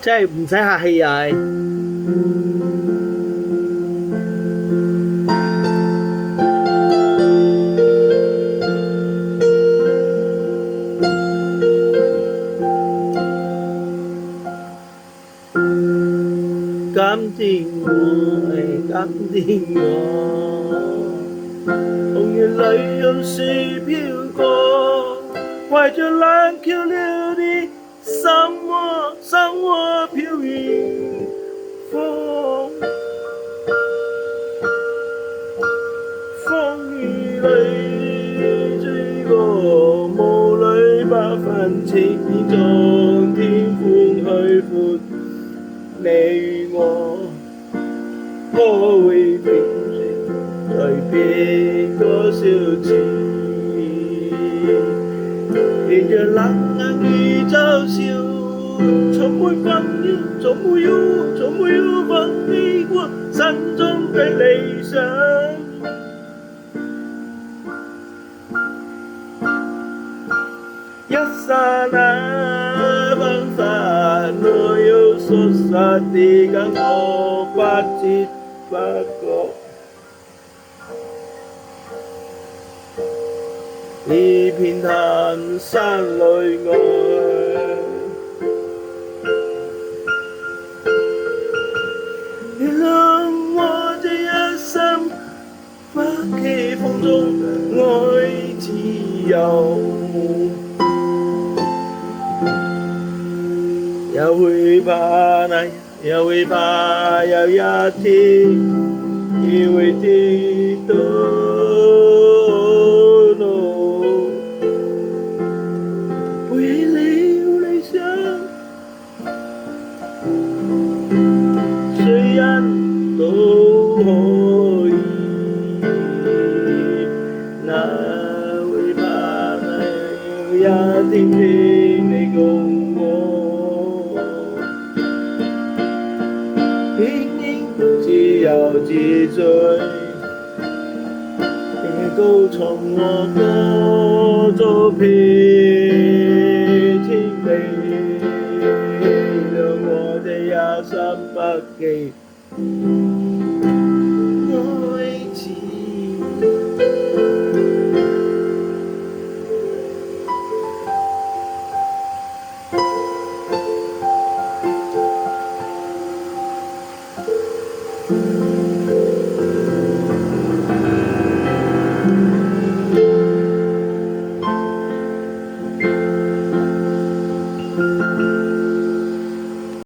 真係唔使客氣啊！感電我，感電我，紅葉裏有雪飄過，懷着冷卻了的心窩飄於風雨裏追過霧裏百分情意中天寬海闊，你與我可會變成在別個小節，迎着冷眼與嘲笑，從沒分離，從沒有分離過心中的理想。一剎那分發，我有疏失的感覺，不知不覺，一片淡山淚愛，你讓我這一生花期風中愛自由。也會怕也會怕有一天你會跌倒路，背棄了理想，誰人都可以，哪會怕有一天聽你共自由自在，野高從我歌作遍天地，讓我這一生不羈。